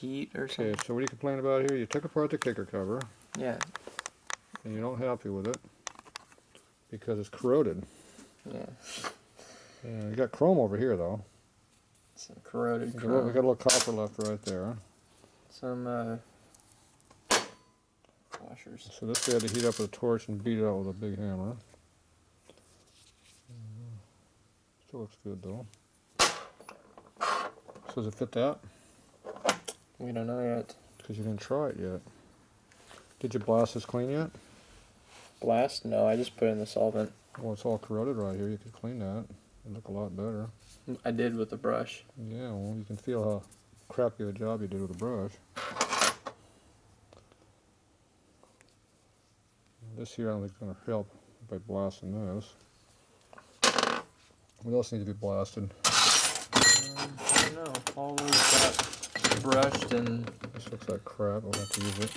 heat or something. Okay, so what are you complaining about here? You took apart the kicker cover. Yeah. And you're not happy with it because it's corroded. Yeah. And you got chrome over here though. Some corroded We chrome. got a little copper left right there. Some washers. So this we had to heat up with a torch and beat it out with a big hammer. Still looks good though. So does it fit that? We don't know yet. Because you didn't try it yet. Did you blast this clean yet? Blast? No, I just put in the solvent. Well, it's all corroded right here. You could clean that. It'd look a lot better. I did with the brush. Yeah, well, you can feel how crappy of a job you did with the brush. This here I don't think is going to help by blasting this. What else needs to be blasted? I don't know. All those got brushed and... This looks like crap. I'll have to use it.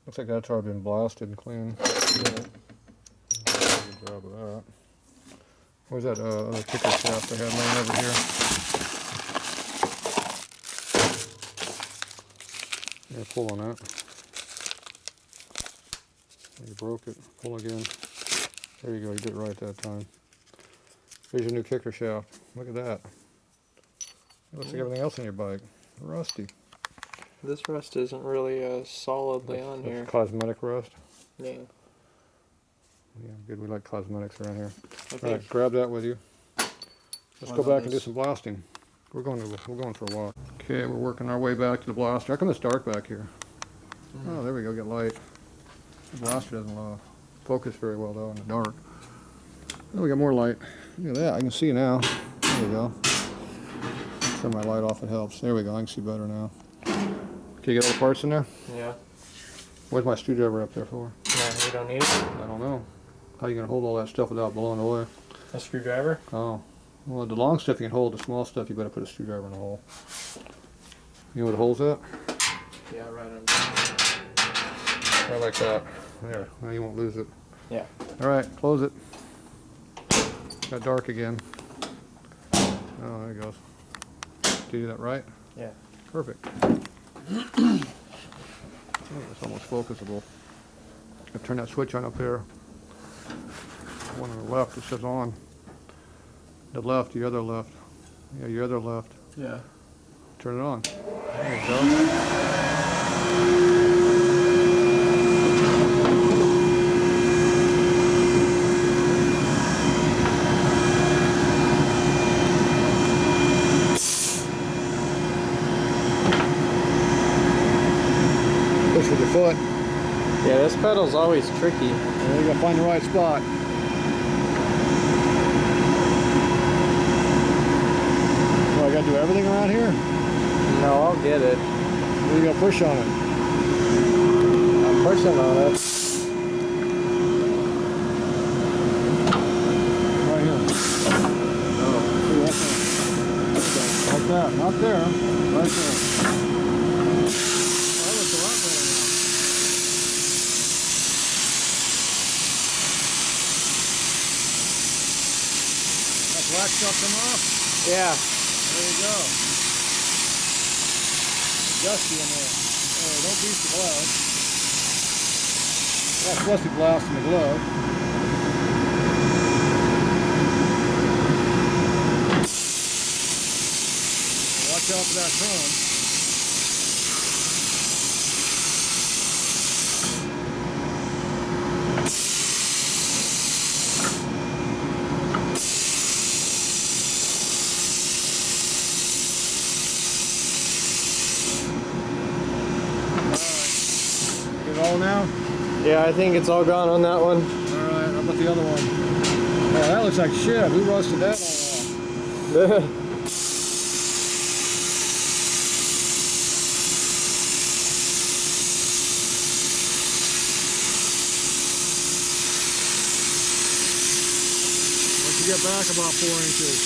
Looks like that's already been blasted and cleaned. Yeah. Good job of that. What was that other kicker shaft I had laying over here? Yeah, pull on that. You broke it. Pull again. There you go. You did it right that time. Here's your new kicker shaft. Look at that. It looks like everything else on your bike. Rusty. This rust isn't really solidly on here. That's cosmetic rust. Yeah. Yeah, good. We like cosmetics around here. Okay. All right, grab that with you. Let's What go about back and do this? some blasting. We're going for a walk. Okay, we're working our way back to the blaster. How come it's dark back here? Oh, there we go. Get light. The blaster doesn't focus very well though in the dark. Oh, we got more light. Look at that. I can see now. There we go. Turn my light off. It helps. There we go. I can see better now. Okay, you got all the parts in there? Yeah. Where's my screwdriver up there for? No, you don't need it? I don't know. How are you going to hold all that stuff without blowing away? A screwdriver? Oh. Well, the long stuff you can hold. The small stuff you better put a screwdriver in the hole. You know where the hole's at? Yeah, right on. Right like that. There. Now you won't lose it. Yeah. Alright, close it. Got dark again. Oh, there it goes. Did you do that right? Yeah. Perfect. Oh, it's almost focusable. I turn that switch on up there. One on the left that says on. The left, the other left. Yeah, your other left. Yeah. Turn it on. There you go. Push with your foot. Yeah, this pedal's always tricky. And you gotta find the right spot. Well, I gotta do everything around here? No, I'll get it. Or you gotta push on it? I'm pushing on it. Right here. Oh. See, like that. Not there. Right there. Oh, that looks a lot better now. That black stuff come off? Yeah. There you go. Dusty in there. Oh, don't beat the glove. That's supposed to be blasting the glove. Watch out for that chrome. Get it all now? Yeah, I think it's all gone on that one. Alright, how about the other one? Oh, that looks like shit. Who rusted that all off? Once you get back about 4 inches.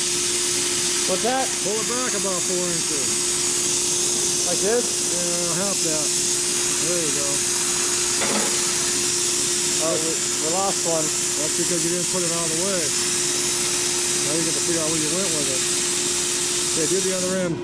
What's that? Pull it back about 4 inches. Like this? Yeah, half that. There you go. Oh, we lost one. That's because you didn't put it out of the way. Now you got to figure out where you went with it. Okay, do the other end.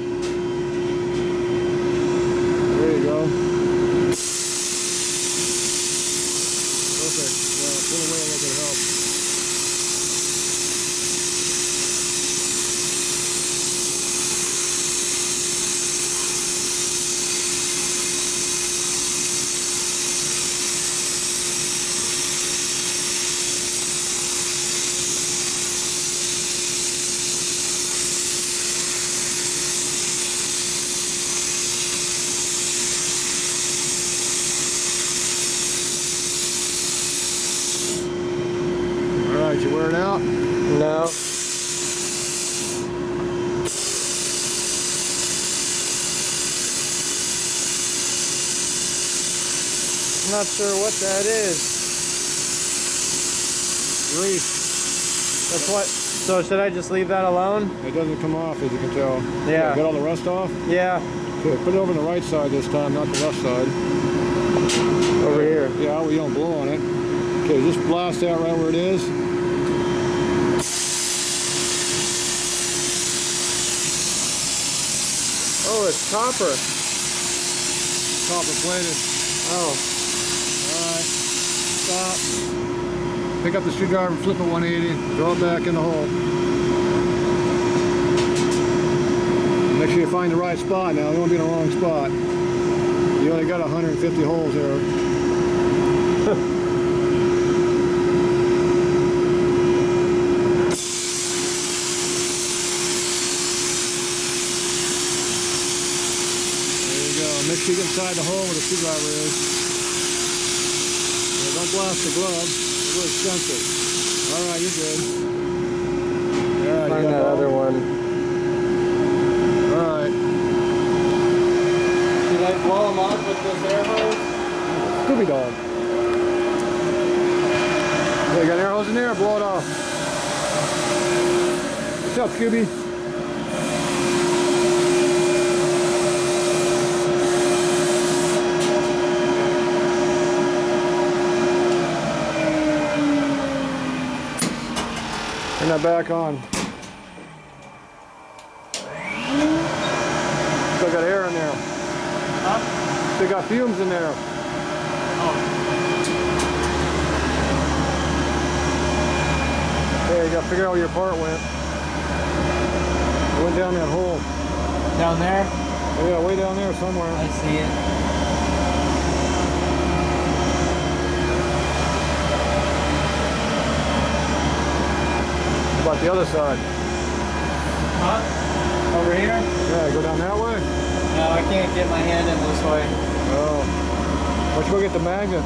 Did you wear it out? No. I'm not sure what that is. Grease. That's what. So should I just leave that alone? It doesn't come off, as you can tell. Yeah. Got all the rust off? Yeah. Okay, put it over on the right side this time, not the left side. Over here. Yeah, we don't blow on it. Okay, just blast out right where it is. Oh, it's copper. Copper plated. Oh. Alright. Stop. Pick up the screwdriver, flip it 180, throw it back in the hole. Make sure you find the right spot now. You won't be in the wrong spot. You only got 150 holes there. Make sure you get inside the hole where the screwdriver is. Yeah, don't blast the glove. It's really sensitive. Alright, you're good. Yeah, Find that other one. Alright. Should I blow them off with this air hose? Scooby dog. Yeah, you got an air hose in there? Blow it off. What's up, Scooby? Turn that back on. Still got air in there. Huh? Still got fumes in there. Oh. Yeah, you gotta figure out where your part went. It went down that hole. Down there? Yeah, way down there somewhere. I see it. About the other side. Huh? Over here? Yeah, go down that way. No, I can't get my hand in this way. Oh. Why don't you go get the magnet?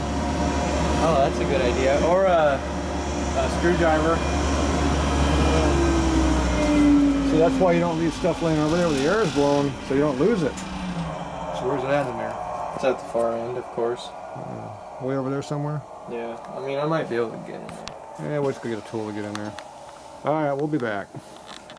Oh, that's a good idea. Or a screwdriver. See, that's why you don't leave stuff laying over there where the air is blowing, so you don't lose it. So where's it at in there? It's at the far end, of course. Way over there somewhere? Yeah, I mean, I might be able to get in there. Yeah, we'll just go get a tool to get in there. Alright, we'll be back.